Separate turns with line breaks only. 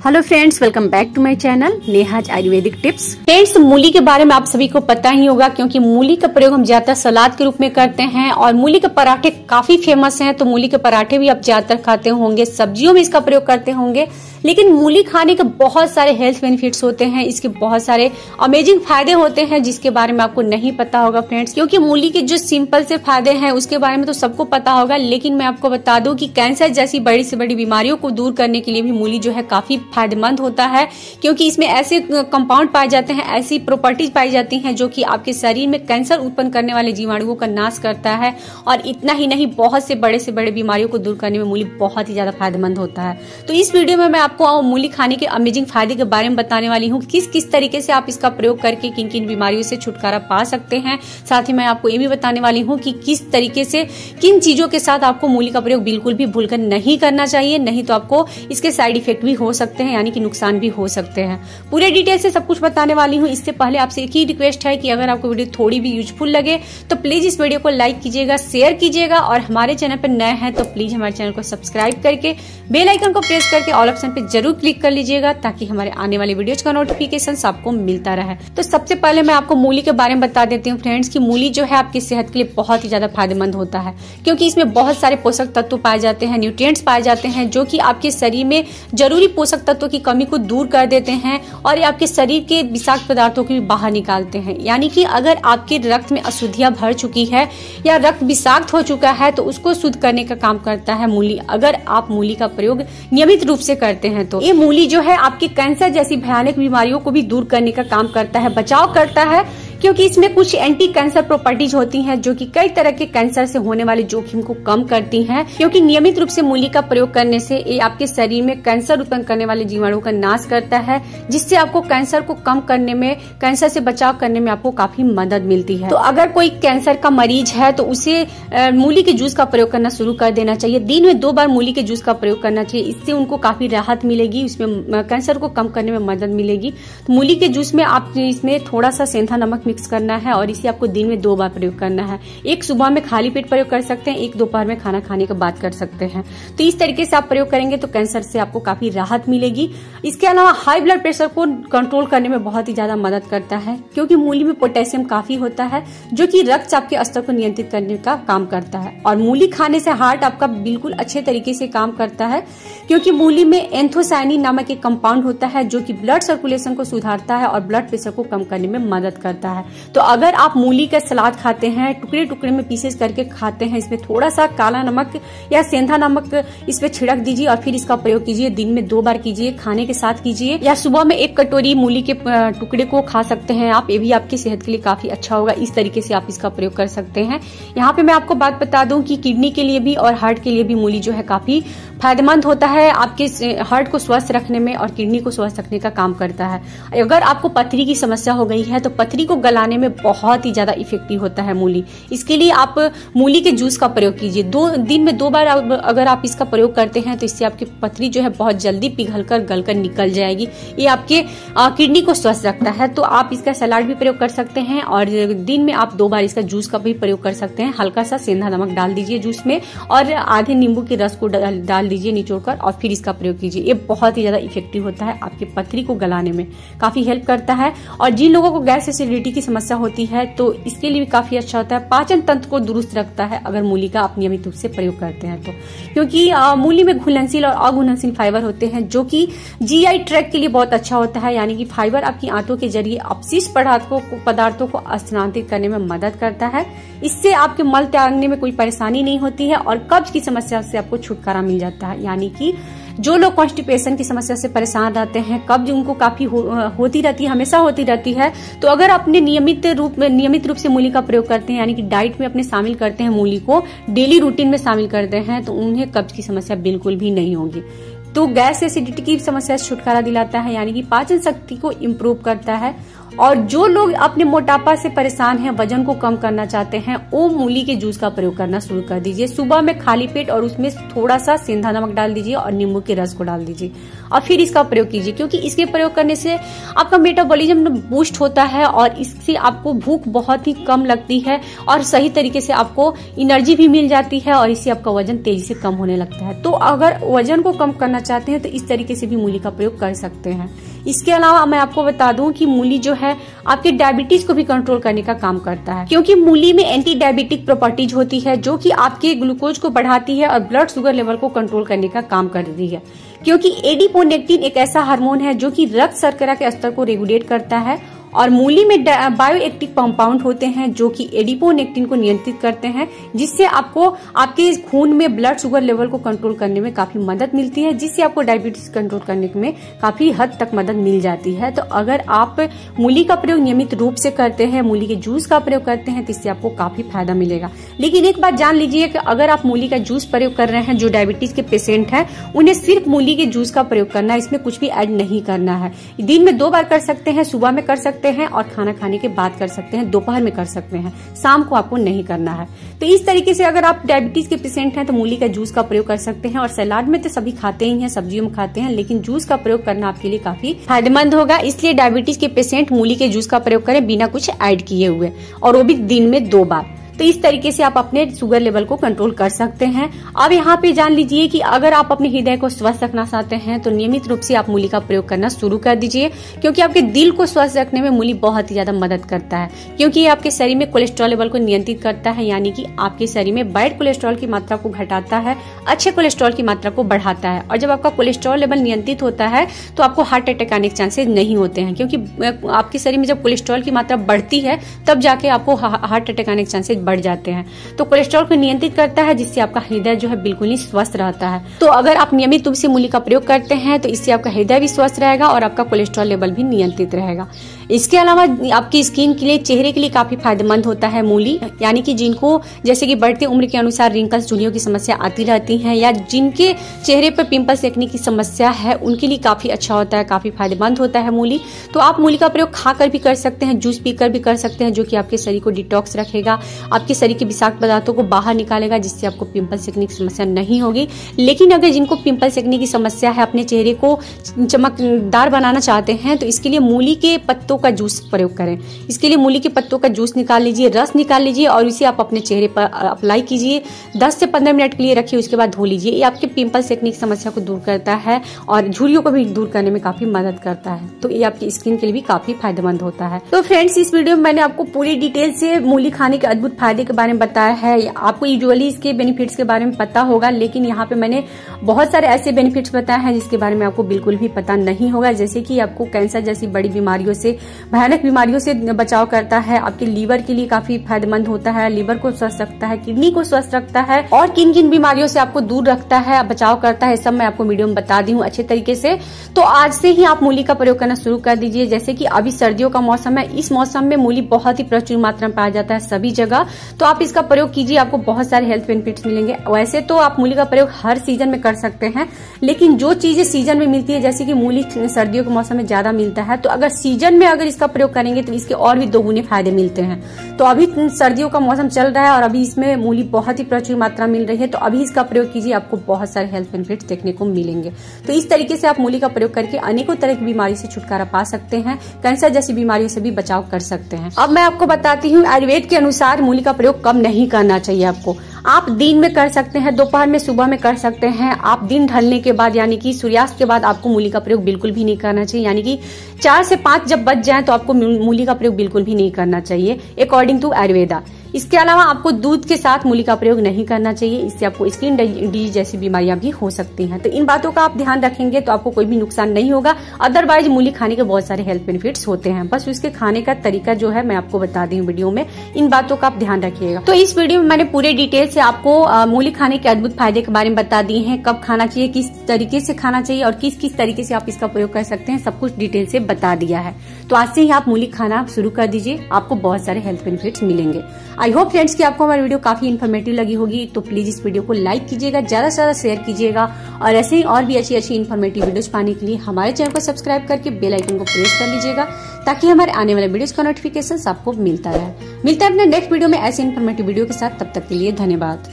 Hello friends, welcome back to my channel Neha's Ayurvedic tips. Friends, मूली के बारे में आप सभी को पता ही होगा क्योंकि मूली का प्रयोग हम ज्यादातर सलाद के रूप में करते हैं और मूली के पराठे काफी फेमस हैं। तो मूली के पराठे भी आप ज्यादातर खाते होंगे, सब्जियों में इसका प्रयोग करते होंगे। लेकिन मूली खाने के बहुत सारे हेल्थ बेनिफिट्स होते हैं, इसके बहुत सारे अमेजिंग फायदे होते हैं जिसके बारे में आपको नहीं पता होगा फ्रेंड्स। क्योंकि मूली के जो सिंपल से फायदे हैं उसके बारे में तो सबको पता होगा, लेकिन मैं आपको बता दूं कि कैंसर जैसी बड़ी से बड़ी बीमारियों को दूर करने के लिए भी मूली जो है काफी फायदेमंद होता है। क्योंकि इसमें ऐसे कंपाउंड पाए जाते हैं, ऐसी प्रॉपर्टीज पाई जाती हैं जो कि आपके शरीर में कैंसर उत्पन्न करने वाले जीवाणुओं का नाश करता है। और इतना ही नहीं, बहुत से बड़े बीमारियों को दूर करने में मूली बहुत ही ज्यादा फायदेमंद होता है। तो इस वीडियो में मैं आपको मूली खाने के अमेजिंग फायदे के बारे में बताने वाली हूँ, किस तरीके से आप इसका प्रयोग करके किन किन बीमारियों से छुटकारा पा सकते हैं। साथ ही मैं आपको ये भी बताने वाली हूँ कि किस तरीके से किन चीजों के साथ आपको मूली का प्रयोग बिल्कुल भी भूलकर नहीं करना चाहिए, नहीं तो आपको इसके साइड इफेक्ट भी हो सकते हैं, यानी कि नुकसान भी हो सकते हैं। पूरे डिटेल से सब कुछ बताने वाली हूँ। इससे पहले आपसे एक ही रिक्वेस्ट है कि अगर आपको वीडियो थोड़ी भी यूजफुल लगे तो प्लीज इस वीडियो को लाइक कीजिएगा, शेयर कीजिएगा और हमारे चैनल पर नए हैं तो प्लीज हमारे चैनल को सब्सक्राइब करके बेल आइकन को प्रेस करके ऑल ऑप्शन पे जरूर क्लिक कर लीजिएगा ताकि हमारे आने वाली वीडियोज का नोटिफिकेशन आपको मिलता रहे। तो सबसे पहले मैं आपको मूली के बारे में बता देती हूँ फ्रेंड्स कि मूली जो है आपकी सेहत के लिए बहुत ही ज्यादा फायदेमंद होता है, क्योंकि इसमें बहुत सारे पोषक तत्व पाए जाते हैं, न्यूट्रिएंट्स पाए जाते हैं जो कि आपके शरीर में जरूरी पोषक तत्वों की कमी को दूर कर देते हैं और ये आपके शरीर के विषाक्त पदार्थों को भी बाहर निकालते हैं। यानी कि अगर आपके रक्त में अशुद्धियां भर चुकी है या रक्त विषाक्त हो चुका है तो उसको शुद्ध करने का काम करता है मूली। अगर आप मूली का प्रयोग नियमित रूप से करते हैं तो ये मूली जो है आपके कैंसर जैसी भयानक बीमारियों को भी दूर करने का काम करता है, बचाव करता है। क्योंकि इसमें कुछ एंटी कैंसर प्रॉपर्टीज होती हैं जो कि कई तरह के कैंसर से होने वाले जोखिम को कम करती हैं। क्योंकि नियमित रूप से मूली का प्रयोग करने से ये आपके शरीर में कैंसर उत्पन्न करने वाले जीवाणुओं का नाश करता है, जिससे आपको कैंसर को कम करने में, कैंसर से बचाव करने में आपको काफी मदद मिलती है। तो अगर कोई कैंसर का मरीज है तो उसे मूली के जूस का प्रयोग करना शुरू कर देना चाहिए। दिन में 2 बार मूली के जूस का प्रयोग करना चाहिए, इससे उनको काफी राहत मिलेगी, उसमें कैंसर को कम करने में मदद मिलेगी। तो मूली के जूस में आप इसमें थोड़ा सा सेंधा नमक मिक्स करना है और इसे आपको दिन में 2 बार प्रयोग करना है। एक सुबह में खाली पेट प्रयोग कर सकते हैं, एक दोपहर में खाना खाने के बाद कर सकते हैं। तो इस तरीके से आप प्रयोग करेंगे तो कैंसर से आपको काफी राहत मिलेगी। इसके अलावा हाई ब्लड प्रेशर को कंट्रोल करने में बहुत ही ज्यादा मदद करता है, क्योंकि मूली में पोटेशियम काफी होता है जो कि रक्तचाप के स्तर को नियंत्रित करने का काम करता है। और मूली खाने से हार्ट आपका बिल्कुल अच्छे तरीके से काम करता है, क्योंकि मूली में एंथोसायनिन नामक एक कंपाउंड होता है जो कि ब्लड सर्कुलेशन को सुधारता है और ब्लड प्रेशर को कम करने में मदद करता है। तो अगर आप मूली का सलाद खाते हैं, टुकड़े टुकड़े में पीसेस करके खाते हैं, इसमें थोड़ा सा काला नमक या सेंधा नमक इस पे छिड़क दीजिए और फिर इसका प्रयोग कीजिए। दिन में 2 बार कीजिए, खाने के साथ कीजिए या सुबह में 1 कटोरी मूली के टुकड़े को खा सकते हैं आप। ये भी आपकी सेहत के लिए काफी अच्छा होगा। इस तरीके से आप इसका प्रयोग कर सकते हैं। यहाँ पे मैं आपको बात बता दूं कि किडनी के लिए भी और हार्ट के लिए भी मूली जो है काफी फायदेमंद होता है, आपके हार्ट को स्वस्थ रखने में और किडनी को स्वस्थ रखने का काम करता है। अगर आपको पथरी की समस्या हो गई है तो पथरी को गलाने में बहुत ही ज्यादा इफेक्टिव होता है मूली। इसके लिए आप मूली के जूस का प्रयोग कीजिए। दिन में 2 बार अगर आप इसका प्रयोग करते हैं तो इससे आपकी पथरी जो है बहुत जल्दी पिघलकर गलकर निकल जाएगी। ये आपके किडनी को स्वस्थ रखता है। तो आप इसका सलाद भी प्रयोग कर सकते हैं और दिन में आप 2 बार इसका जूस का भी प्रयोग कर सकते हैं। हल्का सा सेंधा नमक डाल दीजिए जूस में और आधे नींबू के रस को डाल दीजिए निचोड़कर और फिर इसका प्रयोग कीजिए। ये बहुत ही ज्यादा इफेक्टिव होता है, आपके पथरी को गलाने में काफी हेल्प करता है। और जिन लोगों को गैस एसिडिटी की समस्या होती है तो इसके लिए भी काफी अच्छा होता है। पाचन तंत्र को दुरुस्त रखता है अगर मूली का आप नियमित रूप से प्रयोग करते हैं तो, क्योंकि मूली में घुलनशील और अघुलनशील फाइबर होते हैं जो कि जीआई ट्रैक्ट के लिए बहुत अच्छा होता है। यानी कि फाइबर आपकी आंतों के जरिए अपशिष्ट पदार्थों को स्थानांतरित करने में मदद करता है। इससे आपके मल त्यागने में कोई परेशानी नहीं होती है और कब्ज की समस्या से आपको छुटकारा मिल जाता है। यानी कि जो लोग कॉन्स्टिपेशन की समस्या से परेशान रहते हैं, कब्ज उनको काफी होती रहती है, हमेशा होती रहती है, तो अगर अपने नियमित रूप से मूली का प्रयोग करते हैं, यानी कि डाइट में अपने शामिल करते हैं, मूली को डेली रूटीन में शामिल करते हैं, तो उन्हें कब्ज की समस्या बिल्कुल भी नहीं होगी। तो गैस एसिडिटी की समस्या से छुटकारा दिलाता है, यानी कि पाचन शक्ति को इम्प्रूव करता है और जो लोग अपने मोटापा से परेशान हैं, वजन को कम करना चाहते हैं, वो मूली के जूस का प्रयोग करना शुरू कर दीजिए। सुबह में खाली पेट और उसमें थोड़ा सा सेंधा नमक डाल दीजिए और नींबू के रस को डाल दीजिए और फिर इसका प्रयोग कीजिए, क्योंकि इसके प्रयोग करने से आपका मेटाबॉलिज्म बूस्ट होता है और इससे आपको भूख बहुत ही कम लगती है और सही तरीके से आपको एनर्जी भी मिल जाती है और इससे आपका वजन तेजी से कम होने लगता है। तो अगर वजन को कम करना चाहते हैं तो इस तरीके से भी मूली का प्रयोग कर सकते हैं। इसके अलावा मैं आपको बता दूं कि मूली जो है आपके डायबिटीज को भी कंट्रोल करने का काम करता है, क्योंकि मूली में एंटी डायबिटिक प्रॉपर्टीज होती है जो कि आपके ग्लूकोज को बढ़ाती है और ब्लड शुगर लेवल को कंट्रोल करने का काम करती है, क्योंकि एडिपोनेक्टिन एक ऐसा हार्मोन है जो कि रक्त शर्करा के स्तर को रेगुलेट करता है और मूली में बायोएक्टिव कंपाउंड होते हैं जो कि एडिपोनेक्टिन को नियंत्रित करते हैं, जिससे आपको आपके खून में ब्लड शुगर लेवल को कंट्रोल करने में काफी मदद मिलती है, जिससे आपको डायबिटीज कंट्रोल करने में काफी हद तक मदद मिल जाती है। तो अगर आप मूली का प्रयोग नियमित रूप से करते हैं, मूली के जूस का प्रयोग करते हैं, तो इससे आपको काफी फायदा मिलेगा। लेकिन एक बात जान लीजिए कि अगर आप मूली का जूस प्रयोग कर रहे हैं, जो डायबिटीज के पेशेंट हैं, उन्हें सिर्फ मूली के जूस का प्रयोग करना है, इसमें कुछ भी ऐड नहीं करना है। दिन में 2 बार कर सकते हैं, सुबह में कर सकते हैं और खाना खाने के बाद कर सकते हैं, दोपहर में कर सकते हैं, शाम को आपको नहीं करना है। तो इस तरीके से अगर आप डायबिटीज के पेशेंट हैं तो मूली का जूस का प्रयोग कर सकते हैं। और सलाद में तो सभी खाते ही हैं, सब्जियों में खाते हैं, लेकिन जूस का प्रयोग करना आपके लिए काफी फायदेमंद होगा। इसलिए डायबिटीज के पेशेंट मूली के जूस का प्रयोग करें बिना कुछ ऐड किए हुए, और वो भी दिन में 2 बार। तो इस तरीके से आप अपने शुगर लेवल को कंट्रोल कर सकते हैं। अब यहाँ पे जान लीजिए कि अगर आप अपने हृदय को स्वस्थ रखना चाहते हैं तो नियमित रूप से आप मूली का प्रयोग करना शुरू कर दीजिए, क्योंकि आपके दिल को स्वस्थ रखने में मूली बहुत ही ज्यादा मदद करता है, क्योंकि ये आपके शरीर में कोलेस्ट्रॉल लेवल को नियंत्रित करता है, यानी कि आपके शरीर में बैड कोलेस्ट्रॉल की मात्रा को घटाता है, अच्छे कोलेस्ट्रॉल की मात्रा को बढ़ाता है। और जब आपका कोलेस्ट्रॉल लेवल नियंत्रित होता है तो आपको हार्ट अटैक आने के चांसेस नहीं होते हैं, क्योंकि आपके शरीर में जब कोलेस्ट्रॉल की मात्रा बढ़ती है तब जाके आपको हार्ट अटैक आने के चांसेस बढ़ जाते हैं। तो कोलेस्ट्रॉल को नियंत्रित करता है, जिससे आपका हृदय जो है बिल्कुल ही स्वस्थ रहता है। तो अगर आप नियमित रूप से मूली का प्रयोग करते हैं तो इससे आपका हृदय भी स्वस्थ रहेगा और आपका कोलेस्ट्रॉल लेवल भी नियंत्रित रहेगा। इसके अलावा आपकी स्किन के लिए, चेहरे के लिए काफी फायदेमंद होता है मूली, यानी कि जिनको जैसे कि बढ़ती उम्र के अनुसार रिंकल्स, झुर्रियों की समस्या आती रहती है, या जिनके चेहरे पर पिंपल्स एक्ने की समस्या है, उनके लिए काफी अच्छा होता है, काफी फायदेमंद होता है मूली। तो आप मूली का प्रयोग खाकर भी कर सकते हैं, जूस पीकर भी कर सकते हैं, जो कि आपके शरीर को डिटॉक्स रखेगा, आपके शरीर के विषाक्त पदार्थों को बाहर निकालेगा, जिससे आपको पिंपल्स एक्ने की समस्या नहीं होगी। लेकिन अगर जिनको पिंपल्स एक्ने की समस्या है, अपने चेहरे को चमकदार बनाना चाहते हैं, तो इसके लिए मूली के पत्तों का जूस प्रयोग करें। इसके लिए मूली के पत्तों का जूस निकाल लीजिए, रस निकाल लीजिए और इसे आप अपने चेहरे पर अप्लाई कीजिए। 10 से 15 मिनट के लिए रखिए, उसके बाद धो लीजिए। ये आपके पिंपल्स एक्ने की समस्या को दूर करता है और झुर्रियों को भी दूर करने में काफी मदद करता है। तो ये आपकी स्किन के लिए भी काफी फायदेमंद होता है। तो फ्रेंड्स, इस वीडियो में मैंने आपको पूरी डिटेल से मूली खाने के अद्भुत फायदे के बारे में बताया है। आपको यूजुअली इसके बेनिफिट्स के बारे में पता होगा, लेकिन यहाँ पे मैंने बहुत सारे ऐसे बेनिफिट्स बताए हैं जिसके बारे में आपको बिल्कुल भी पता नहीं होगा, जैसे कि आपको कैंसर जैसी बड़ी बीमारियों से, भयानक बीमारियों से बचाव करता है, आपके लीवर के लिए काफी फायदेमंद होता है, लीवर को स्वस्थ रखता है, किडनी को स्वस्थ रखता है, और किन किन बीमारियों से आपको दूर रखता है, बचाव करता है, सब मैं आपको वीडियो में बता दी हूँ अच्छे तरीके से। तो आज से ही आप मूली का प्रयोग करना शुरू कर दीजिए। जैसे कि अभी सर्दियों का मौसम है, इस मौसम में मूली बहुत ही प्रचुर मात्रा में पाया जाता है सभी जगह, तो आप इसका प्रयोग कीजिए, आपको बहुत सारे हेल्थ बेनिफिट्स मिलेंगे। वैसे तो आप मूली का प्रयोग हर सीजन में कर सकते हैं, लेकिन जो चीजें सीजन में मिलती है, जैसे कि मूली सर्दियों के मौसम में ज्यादा मिलता है, तो अगर सीजन में अगर इसका प्रयोग करेंगे तो इसके और भी 2 गुने फायदे मिलते हैं। तो अभी सर्दियों का मौसम चल रहा है और अभी इसमें मूली बहुत ही प्रचुर मात्रा मिल रही है, तो अभी इसका प्रयोग कीजिए, आपको बहुत सारे हेल्थ बेनिफिट्स देखने को मिलेंगे। तो इस तरीके से आप मूली का प्रयोग करके अनेकों तरह की बीमारी से छुटकारा पा सकते हैं, कैंसर जैसी बीमारियों से भी बचाव कर सकते हैं। अब मैं आपको बताती हूँ आयुर्वेद के अनुसार मूली का प्रयोग कब नहीं करना चाहिए आपको। आप दिन में कर सकते हैं, दोपहर में, सुबह में कर सकते हैं। आप दिन ढलने के बाद, यानी कि सूर्यास्त के बाद आपको मूली का प्रयोग बिल्कुल भी नहीं करना चाहिए, यानी कि 4 से 5 जब बज जाए तो आपको मूली का प्रयोग बिल्कुल भी नहीं करना चाहिए, अकॉर्डिंग टू आयुर्वेदा। इसके अलावा आपको दूध के साथ मूली का प्रयोग नहीं करना चाहिए, इससे आपको स्किन डिजीज जैसी बीमारियां भी हो सकती हैं। तो इन बातों का आप ध्यान रखेंगे तो आपको कोई भी नुकसान नहीं होगा। अदरवाइज मूली खाने के बहुत सारे हेल्थ बेनिफिट्स होते हैं, बस उसके खाने का तरीका जो है मैं आपको बता दी हूँ वीडियो में। इन बातों का आप ध्यान रखिएगा। तो इस वीडियो में मैंने पूरे डिटेल से आपको मूली खाने के अद्भुत फायदे के बारे में बता दिए हैं, कब खाना चाहिए, किस तरीके से खाना चाहिए और किस किस तरीके से आप इसका प्रयोग कर सकते हैं, सब कुछ डिटेल से बता दिया है। तो आज से ही आप मूली खाना शुरू कर दीजिए, आपको बहुत सारे हेल्थ बेनिफिट्स मिलेंगे। आई होप फ्रेंड्स कि आपको हमारी वीडियो काफी इन्फॉर्मेटिव लगी होगी, तो प्लीज इस वीडियो को लाइक कीजिएगा, ज्यादा से ज्यादा शेयर कीजिएगा और ऐसे ही और भी अच्छी अच्छी इन्फॉर्मेटिव वीडियोस पाने के लिए हमारे चैनल को सब्सक्राइब करके बेल आइकन को प्रेस कर लीजिएगा, ताकि हमारे आने वाले वीडियोस का नोटिफिकेशन आपको मिलता रहे। मिलता है अपने नेक्स्ट वीडियो में ऐसे इन्फॉर्मेटिव वीडियो के साथ, तब तक के लिए धन्यवाद।